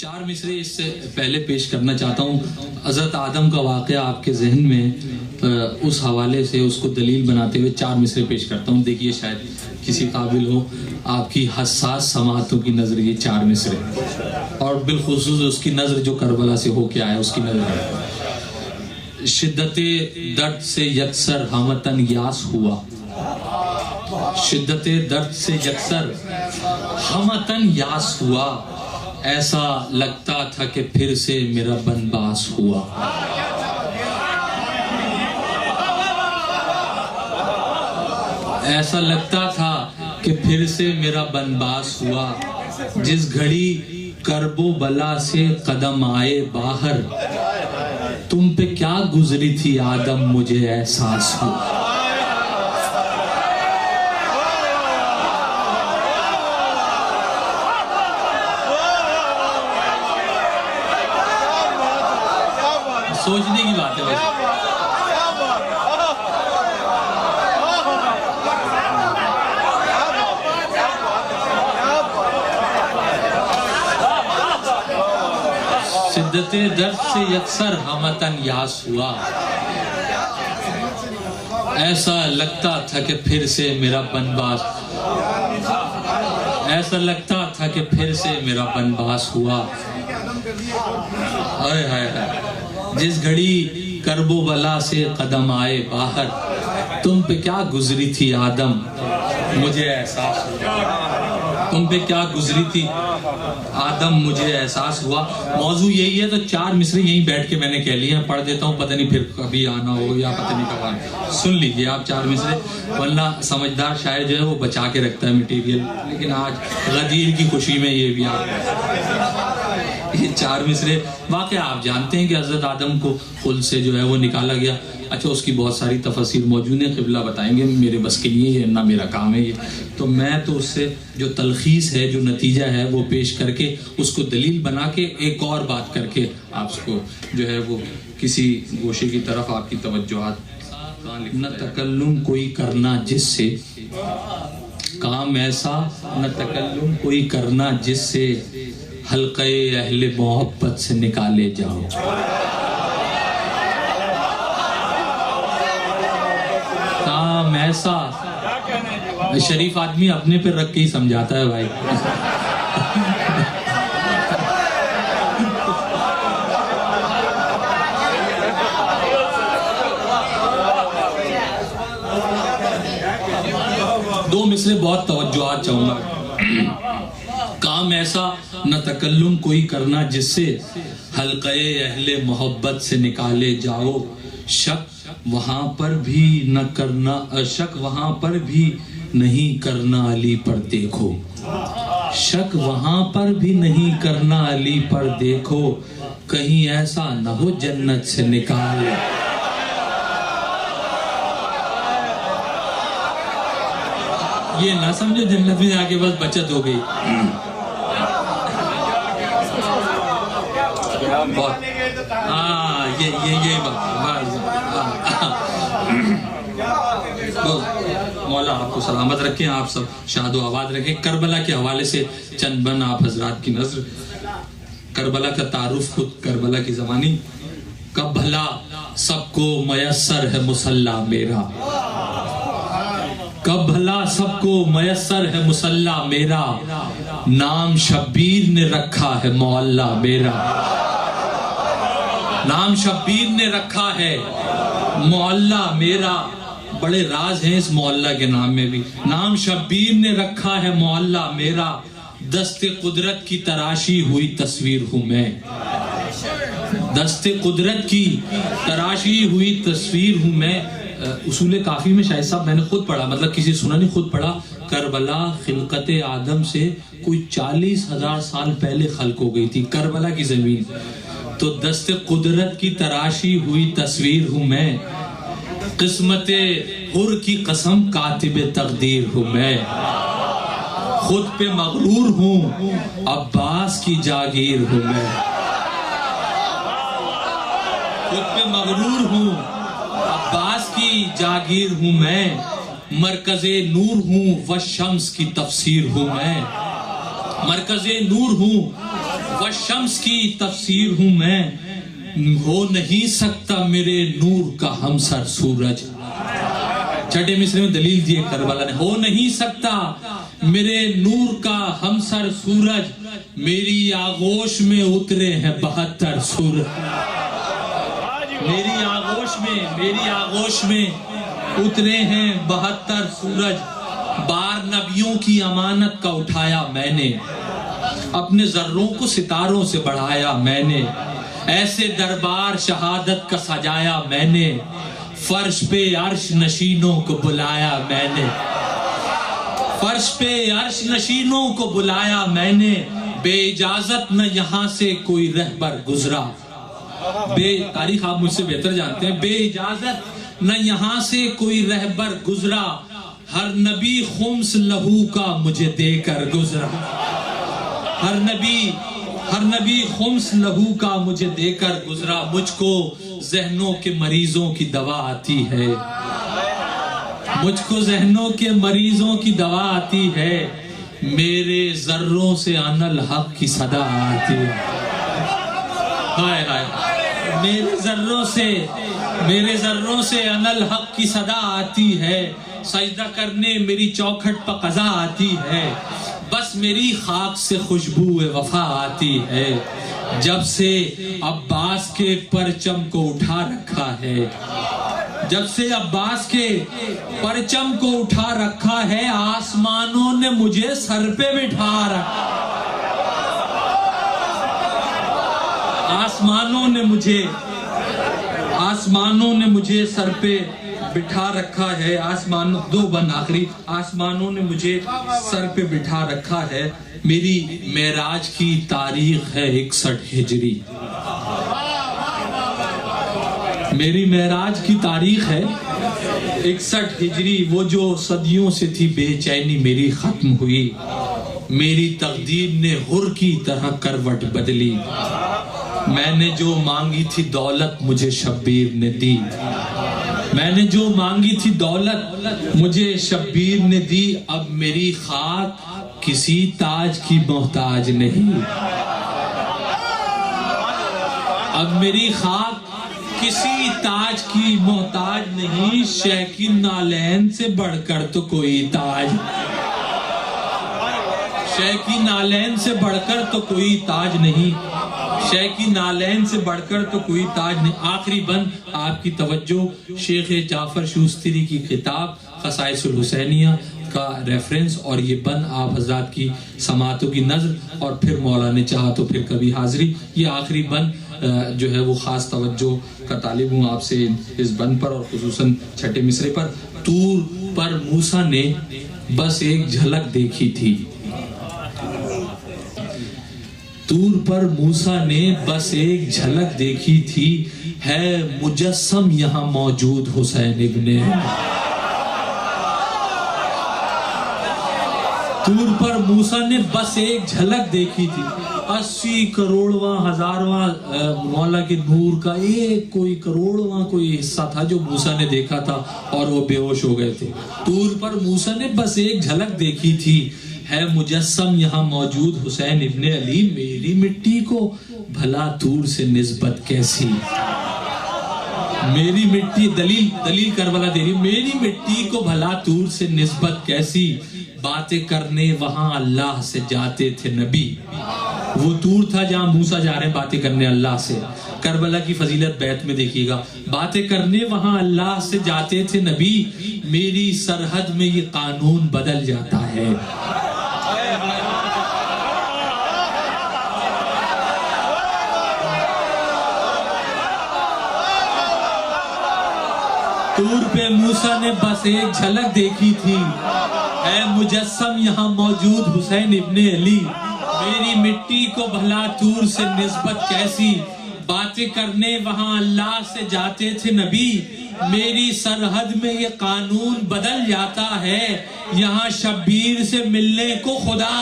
چار مصرے اس سے پہلے پیش کرنا چاہتا ہوں. حضرت آدم کا واقعہ آپ کے ذہن میں اس حوالے سے اس کو دلیل بناتے ہوئے چار مصرے پیش کرتا ہوں. دیکھیے شاید کسی قابل ہو آپ کی حساس سماعتوں کی نظر یہ چار مصرے، اور بالخصوص اس کی نظر جو کربلا سے ہو کے آیا اس کی نظر ہے. شدت درد سے یکسر ہمتن یاس ہوا، شدت درد سے یکسر ہمتن یاس ہوا، ایسا لگتا تھا کہ پھر سے میرا بنباس ہوا. ایسا لگتا تھا کہ پھر سے میرا بنباس ہوا، جس گھڑی کرب و بلا سے قدم آئے باہر، تم پہ کیا گزری تھی آدم مجھے احساس ہوا. سوچنے کی بات ہے ویسے. شدت درد سے یکسر ہمتن یاس ہوا، ایسا لگتا تھا کہ پھر سے میرا بنباس، ایسا لگتا تھا کہ پھر سے میرا بنباس ہوا. ہائے ہائے ہائے، جس گھڑی کرب و بلا سے قدم آئے باہر، تم پہ کیا گزری تھی آدم مجھے احساس ہوا. تم پہ کیا گزری تھی آدم مجھے احساس ہوا. موضوع یہی ہے تو چار مصرے یہیں بیٹھ کے میں نے کہہ لیا، پڑھ دیتا ہوں، پتہ نہیں پھر کبھی آنا ہو یا پتہ نہیں کب آنا. سن لیجئے آپ چار مصرے، ورنہ سمجھدار شاعر جو ہے وہ بچا کے رکھتا ہے مٹیریل، لیکن آج غدیر کی خوشی میں یہ بھی یہ چار مصرے. واقعہ آپ جانتے ہیں کہ حضرت آدم کو خلد سے جو ہے وہ نکالا گیا. اچھا، اس کی بہت ساری تفاسیر موجود ہیں، قبلہ بتائیں گے، میرے بس کے لیے یہ نہ میرا کام ہے یہ. تو میں تو اس سے جو تلخیص ہے، جو نتیجہ ہے وہ پیش کر کے اس کو دلیل بنا کے ایک اور بات کر کے آپ کو جو ہے وہ کسی گوشے کی طرف آپ کی توجہات. نہ تکلم کوئی کرنا جس سے کام ایسا، نہ تکلم کوئی کرنا جس سے حلقہ اہل محبت سے نکالے جاؤ. کام ایسا، شریف آدمی اپنے پہ رکھ کے ہی سمجھاتا ہے بھائی. دو مصرے بہت توجہات چاہوں گا. کام ایسا، نہ تکلم کوئی کرنا جس سے حلقہ اہل محبت سے نکالے جاؤ. شک وہاں پر بھی نہ کرنا، شک وہاں پر بھی نہیں کرنا علی پر دیکھو. شک وہاں پر بھی نہیں کرنا علی پر دیکھو، کہیں ایسا نہ ہو جنت سے نکال. یہ نہ سمجھو جنت میں جا کے بس بچت ہو گئی. یہی بات. مولا آپ کو سلامت رکھیں، آپ سب شاد و آباد رکھیں. کربلا کے حوالے سے چند بن آپ حضرات کی نظر. کربلا کا تعارف خود کربلا کی زبانی. کب بھلا سب کو میسر ہے مصلی میرا، کب بھلا سب کو میسر ہے مصلی میرا، نام شبیر نے رکھا ہے معلی میرا. نام شبیر نے رکھا ہے معلی میرا. بڑے راز ہیں اس معلی کے نام میں بھی. نام شبیر نے رکھا ہے معلی میرا، دست قدرت کی تراشی ہوئی تصویر ہوں میں. دست قدرت کی تراشی ہوئی تصویر ہوں میں. اصول کافی میں شاہد صاحب میں نے خود پڑھا، مطلب کسی سنا نہیں، خود پڑھا. کربلا خلقت آدم سے کوئی 40,000 سال پہلے خلق ہو گئی تھی کربلا کی زمین. تو دست قدرت کی تراشی ہوئی تصویر ہوں میں، قسمت حر کی قسم کاتب تقدیر ہوں میں. خود پہ مغرور ہوں عباس کی جاگیر ہوں میں. خود پہ مغرور ہوں عباس کی جاگیر ہوں میں. مرکز نور ہوں و شمس کی تفسیر ہوں میں. مرکز نور ہوں والشمس کی تفسیر ہوں میں، ہو نہیں سکتا میرے نور کا ہمسر سورج۔ چھٹے مصرے میں دلیل دی کربلا نے، ہو نہیں سکتا میرے نور کا ہمسر سورج، میری آغوش میں اترے ہیں 72 سورج۔ میری آغوش میں اترے ہیں 72 سورج۔ بار نبیوں کی امانت کا اٹھایا میں نے، اپنے ذروں کو ستاروں سے بڑھایا میں نے، ایسے دربار شہادت کا سجایا میں نے، فرش پہ عرش نشینوں کو بلایا میں نے، فرش پہ عرش نشینوں کو بلایا میں نے، بے اجازت نہ یہاں سے کوئی رہبر گزرا۔ تاریخ آپ مجھ سے بہتر جانتے ہیں۔ بے اجازت نہ یہاں سے کوئی رہبر گزرا، ہر نبی خمس لہو کا مجھے دے کر گزرا۔ ہر نبی خمس لہو کا مجھے دے کر گزرا۔ مجھ کو ذہنوں کے مریضوں کی دوا آتی ہے، مجھ کو ذہنوں کے مریضوں کی دوا آتی ہے، میرے ذروں سے انا الحق کی صدا آتی ہے۔ ہائے ہائے، میرے ذروں سے انا الحق کی صدا آتی ہے، سجدہ کرنے میری چوکھٹ پر قضا آتی ہے، بس میری خاک سے خوشبو وفا آتی ہے، جب سے عباس کے پرچم کو اٹھا رکھا ہے، جب سے عباس کے پرچم کو اٹھا رکھا ہے، آسمانوں نے مجھے سر پہ بٹھا رکھا، آسمانوں نے مجھے سر پہ بٹھا رکھا ہے، آسمانوں نے مجھے سر پہ بٹھا رکھا ہے۔ میری معراج کی تاریخ ہے 61 ہجری، میری معراج کی تاریخ ہے 61 ہجری، وہ جو صدیوں سے تھی بے چینی میری ختم ہوئی، میری تقدیر نے حر کی طرح کروٹ بدلی، میں نے جو مانگی تھی دولت مجھے شبیر نے دی، میں نے جو مانگی تھی دولت مجھے شبیر نے دی، اب میری خاک کسی تاج کی محتاج نہیں، اب میری خاک کسی تاج کی محتاج نہیں، شیخ کی نالین سے بڑھ کر تو کوئی تاج، شیخ کی نالین سے بڑھ کر تو کوئی تاج نہیں، شیخ کی نالین سے بڑھ کر تو کوئی تاج نہیں۔ آخری بند آپ کی توجہ، شیخ جعفر شوستری کی کتاب خصائص الحسینیہ کا ریفرنس، اور یہ بند آپ حضرات کی سماعتوں کی نظر، اور پھر مولا نے چاہا تو پھر کبھی حاضری۔ یہ آخری بند جو ہے وہ خاص توجہ کا طالب ہوں آپ سے اس بند پر، اور خصوصاً چھٹے مصرے پر۔ طور پر موسیٰ نے بس ایک جھلک دیکھی تھی، طور پر موسیٰ نے بس ایک جھلک دیکھی تھی، ہے مجسم یہاں موجود حسین ابن علی۔ طور پر موسیٰ نے بس ایک جھلک دیکھی تھی، 80 کروڑواں ہزارواں مولا کے نور کا ایک کوئی کروڑواں کوئی حصہ تھا جو موسیٰ نے دیکھا تھا، اور وہ بے ہوش ہو گئے تھے۔ طور پر موسیٰ نے بس ایک جھلک دیکھی تھی، ہے مجسم یہاں موجود حسین ابن علی، میری مٹی کو بھلا طور سے نسبت کیسی، میری مٹی، دلیل کربلا دے رہی، میری مٹی کو بھلا طور سے نسبت کیسی، باتیں کرنے وہاں اللہ سے جاتے تھے نبی۔ وہ طور تھا جہاں موسیٰ جا رہے ہیں باتیں کرنے اللہ سے۔ کربلا کی فضیلت بیت میں دیکھیے گا، باتیں کرنے وہاں اللہ سے جاتے تھے نبی، میری سرحد میں یہ قانون بدل جاتا ہے۔ طور پہ موسیٰ نے بس ایک جھلک دیکھی تھی، ہے مجسم یہاں موجود حسین ابن علی، میری مٹی کو بھلا طور سے نسبت کیسی، باتیں کرنے وہاں اللہ سے جاتے تھے نبی، میری سرحد میں یہ قانون بدل جاتا ہے، یہاں شبیر سے ملنے کو خدا